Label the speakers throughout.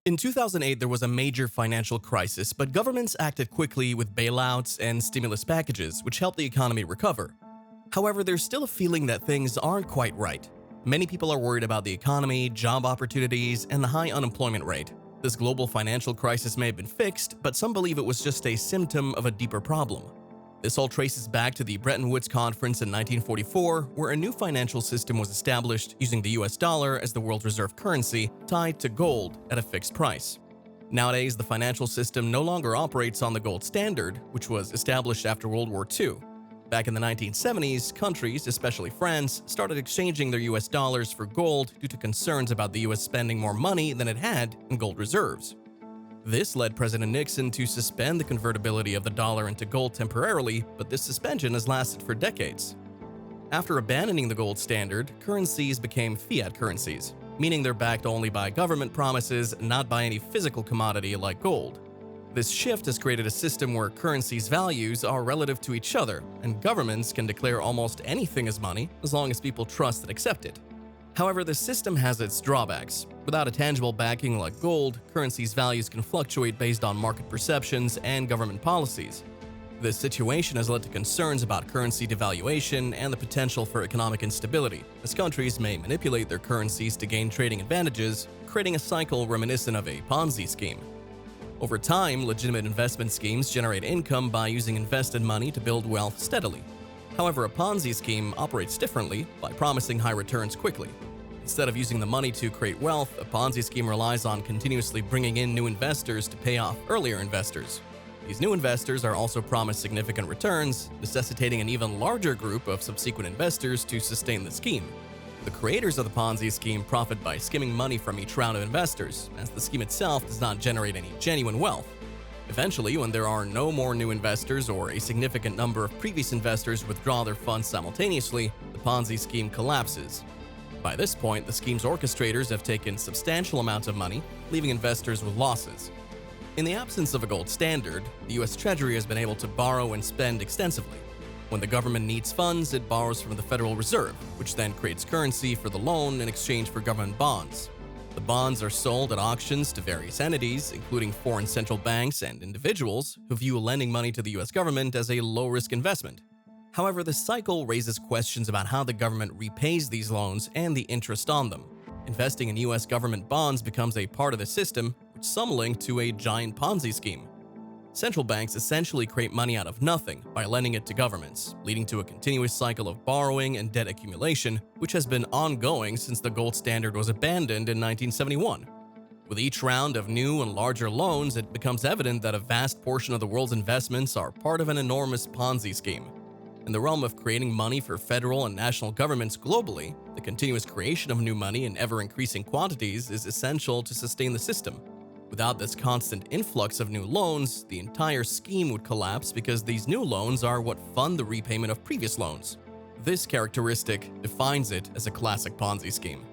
Speaker 1: In 2008, there was a major financial crisis, but governments acted quickly with bailouts and stimulus packages, which helped the economy recover. However, there's still a feeling that things aren't quite right. Many people are worried about the economy, job opportunities, and the high unemployment rate. This global financial crisis may have been fixed, but some believe it was just a symptom of a deeper problem. This all traces back to the Bretton Woods Conference in 1944, where a new financial system was established using the US dollar as the world's reserve currency, tied to gold at a fixed price. Nowadays, the financial system no longer operates on the gold standard, which was established after World War II. Back in the 1970s, countries, especially France, started exchanging their US dollars for gold due to concerns about the US spending more money than it had in gold reserves. This led President Nixon to suspend the convertibility of the dollar into gold temporarily, but this suspension has lasted for decades. After abandoning the gold standard, currencies became fiat currencies, meaning they're backed only by government promises, not by any physical commodity like gold. This shift has created a system where currencies' values are relative to each other, and governments can declare almost anything as money as long as people trust and accept it. However, the system has its drawbacks. Without a tangible backing like gold, currencies' values can fluctuate based on market perceptions and government policies. This situation has led to concerns about currency devaluation and the potential for economic instability, as countries may manipulate their currencies to gain trading advantages, creating a cycle reminiscent of a Ponzi scheme. Over time, legitimate investment schemes generate income by using invested money to build wealth steadily. However, a Ponzi scheme operates differently by promising high returns quickly. Instead of using the money to create wealth, a Ponzi scheme relies on continuously bringing in new investors to pay off earlier investors. These new investors are also promised significant returns, necessitating an even larger group of subsequent investors to sustain the scheme. The creators of the Ponzi scheme profit by skimming money from each round of investors, as the scheme itself does not generate any genuine wealth. Eventually, when there are no more new investors or a significant number of previous investors withdraw their funds simultaneously, the Ponzi scheme collapses. By this point, the scheme's orchestrators have taken substantial amounts of money, leaving investors with losses. In the absence of a gold standard, the US Treasury has been able to borrow and spend extensively. When the government needs funds, it borrows from the Federal Reserve, which then creates currency for the loan in exchange for government bonds. The bonds are sold at auctions to various entities, including foreign central banks and individuals, who view lending money to the US government as a low-risk investment. However, this cycle raises questions about how the government repays these loans and the interest on them. Investing in US government bonds becomes a part of the system, which some link to a giant Ponzi scheme. Central banks essentially create money out of nothing by lending it to governments, leading to a continuous cycle of borrowing and debt accumulation, which has been ongoing since the gold standard was abandoned in 1971. With each round of new and larger loans, it becomes evident that a vast portion of the world's investments are part of an enormous Ponzi scheme. In the realm of creating money for federal and national governments globally, the continuous creation of new money in ever-increasing quantities is essential to sustain the system. Without this constant influx of new loans, the entire scheme would collapse because these new loans are what fund the repayment of previous loans. This characteristic defines it as a classic Ponzi scheme.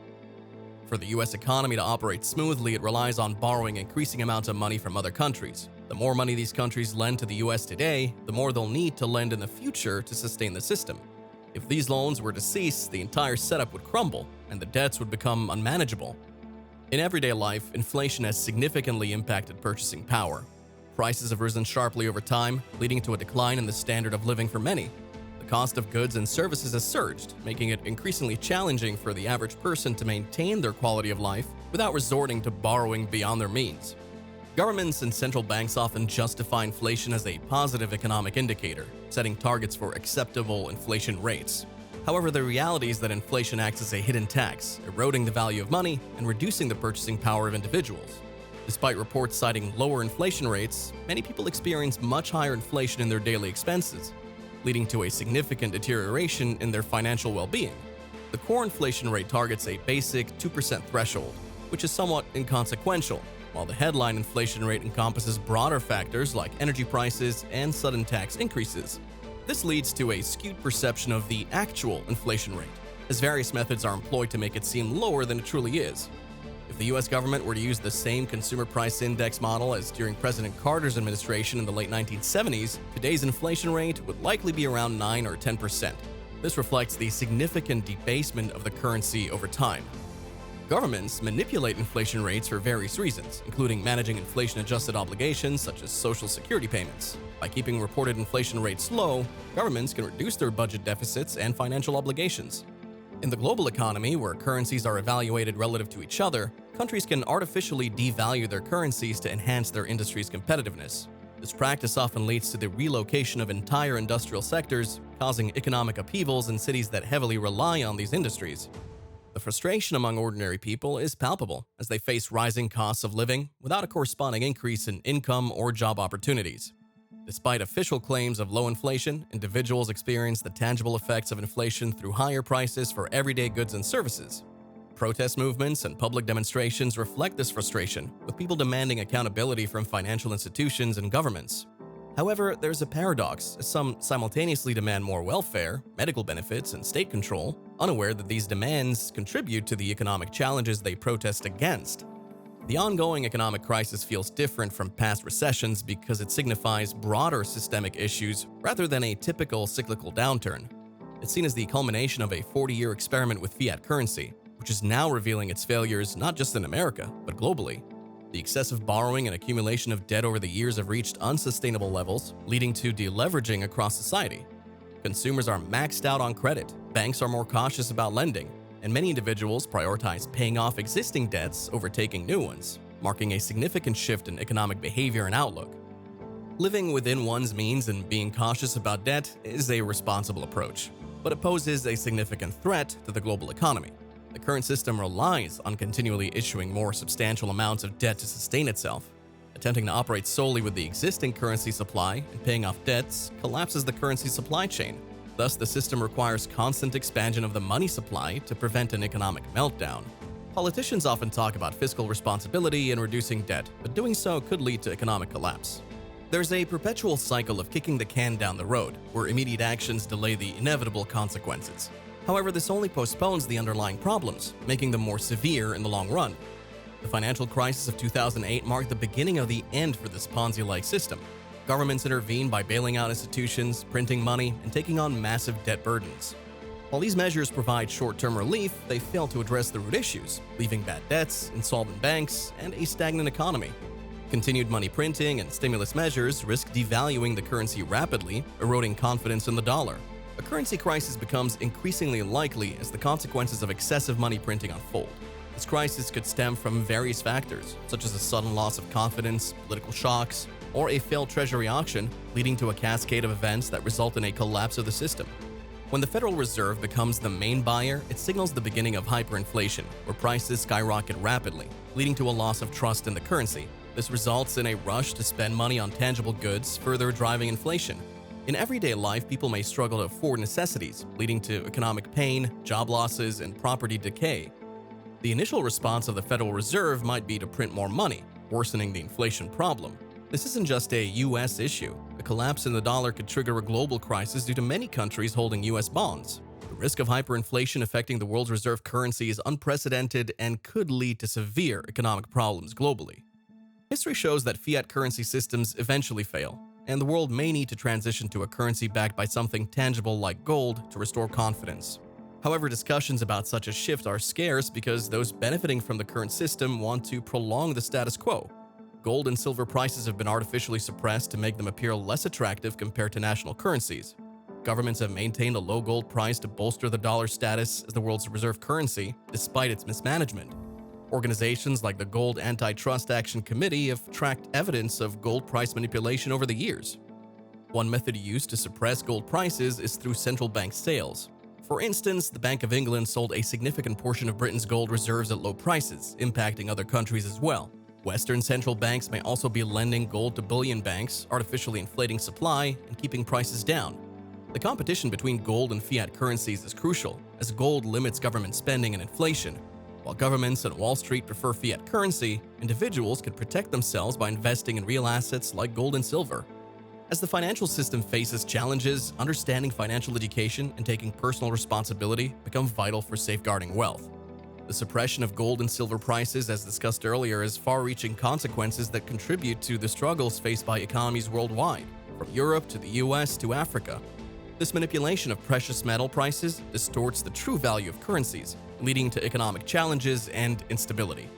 Speaker 1: For the US economy to operate smoothly, it relies on borrowing increasing amounts of money from other countries. The more money these countries lend to the US today, the more they'll need to lend in the future to sustain the system. If these loans were to cease, the entire setup would crumble, and the debts would become unmanageable. In everyday life, inflation has significantly impacted purchasing power. Prices have risen sharply over time, leading to a decline in the standard of living for many. The cost of goods and services has surged, making it increasingly challenging for the average person to maintain their quality of life without resorting to borrowing beyond their means. Governments and central banks often justify inflation as a positive economic indicator, setting targets for acceptable inflation rates. However, the reality is that inflation acts as a hidden tax, eroding the value of money and reducing the purchasing power of individuals. Despite reports citing lower inflation rates, many people experience much higher inflation in their daily expenses, leading to a significant deterioration in their financial well-being. The core inflation rate targets a basic 2% threshold, which is somewhat inconsequential, while the headline inflation rate encompasses broader factors like energy prices and sudden tax increases. This leads to a skewed perception of the actual inflation rate, as various methods are employed to make it seem lower than it truly is. If the US government were to use the same consumer price index model as during President Carter's administration in the late 1970s, today's inflation rate would likely be around 9 or 10%. This reflects the significant debasement of the currency over time. Governments manipulate inflation rates for various reasons, including managing inflation-adjusted obligations such as social security payments. By keeping reported inflation rates low, governments can reduce their budget deficits and financial obligations. In the global economy, where currencies are evaluated relative to each other, countries can artificially devalue their currencies to enhance their industry's competitiveness. This practice often leads to the relocation of entire industrial sectors, causing economic upheavals in cities that heavily rely on these industries. The frustration among ordinary people is palpable as they face rising costs of living without a corresponding increase in income or job opportunities. Despite official claims of low inflation, individuals experience the tangible effects of inflation through higher prices for everyday goods and services. Protest movements and public demonstrations reflect this frustration, with people demanding accountability from financial institutions and governments. However, there's a paradox, as some simultaneously demand more welfare, medical benefits, and state control, unaware that these demands contribute to the economic challenges they protest against. The ongoing economic crisis feels different from past recessions because it signifies broader systemic issues rather than a typical cyclical downturn. It's seen as the culmination of a 40-year experiment with fiat currency, which is now revealing its failures not just in America, but globally. The excessive borrowing and accumulation of debt over the years have reached unsustainable levels, leading to deleveraging across society. Consumers are maxed out on credit, banks are more cautious about lending, and many individuals prioritize paying off existing debts over taking new ones, marking a significant shift in economic behavior and outlook. Living within one's means and being cautious about debt is a responsible approach, but it poses a significant threat to the global economy. The current system relies on continually issuing more substantial amounts of debt to sustain itself. Attempting to operate solely with the existing currency supply and paying off debts collapses the currency supply chain. Thus, the system requires constant expansion of the money supply to prevent an economic meltdown. Politicians often talk about fiscal responsibility and reducing debt, but doing so could lead to economic collapse. There's a perpetual cycle of kicking the can down the road, where immediate actions delay the inevitable consequences. However, this only postpones the underlying problems, making them more severe in the long run. The financial crisis of 2008 marked the beginning of the end for this Ponzi-like system. Governments intervened by bailing out institutions, printing money, and taking on massive debt burdens. While these measures provide short-term relief, they fail to address the root issues, leaving bad debts, insolvent banks, and a stagnant economy. Continued money printing and stimulus measures risk devaluing the currency rapidly, eroding confidence in the dollar. A currency crisis becomes increasingly likely as the consequences of excessive money printing unfold. This crisis could stem from various factors, such as a sudden loss of confidence, political shocks, or a failed treasury auction, leading to a cascade of events that result in a collapse of the system. When the Federal Reserve becomes the main buyer, it signals the beginning of hyperinflation, where prices skyrocket rapidly, leading to a loss of trust in the currency. This results in a rush to spend money on tangible goods, further driving inflation. In everyday life, people may struggle to afford necessities, leading to economic pain, job losses, and property decay. The initial response of the Federal Reserve might be to print more money, worsening the inflation problem. This isn't just a U.S. issue. A collapse in the dollar could trigger a global crisis due to many countries holding U.S. bonds. The risk of hyperinflation affecting the world's reserve currency is unprecedented and could lead to severe economic problems globally. History shows that fiat currency systems eventually fail, and the world may need to transition to a currency backed by something tangible like gold to restore confidence. However, discussions about such a shift are scarce because those benefiting from the current system want to prolong the status quo. Gold and silver prices have been artificially suppressed to make them appear less attractive compared to national currencies. Governments have maintained a low gold price to bolster the dollar's status as the world's reserve currency, despite its mismanagement. Organizations like the Gold Antitrust Action Committee have tracked evidence of gold price manipulation over the years. One method used to suppress gold prices is through central bank sales. For instance, the Bank of England sold a significant portion of Britain's gold reserves at low prices, impacting other countries as well. Western central banks may also be lending gold to bullion banks, artificially inflating supply and keeping prices down. The competition between gold and fiat currencies is crucial, as gold limits government spending and inflation. While governments and Wall Street prefer fiat currency, individuals can protect themselves by investing in real assets like gold and silver. As the financial system faces challenges, understanding financial education and taking personal responsibility become vital for safeguarding wealth. The suppression of gold and silver prices, as discussed earlier, has far-reaching consequences that contribute to the struggles faced by economies worldwide, from Europe to the US to Africa. This manipulation of precious metal prices distorts the true value of currencies, leading to economic challenges and instability.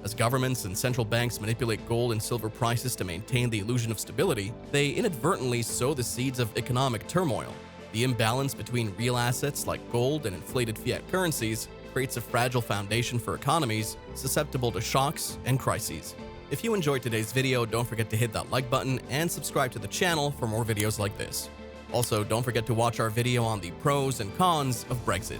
Speaker 1: As governments and central banks manipulate gold and silver prices to maintain the illusion of stability, they inadvertently sow the seeds of economic turmoil. The imbalance between real assets like gold and inflated fiat currencies creates a fragile foundation for economies susceptible to shocks and crises. If you enjoyed today's video, don't forget to hit that like button and subscribe to the channel for more videos like this. Also, don't forget to watch our video on the pros and cons of Brexit.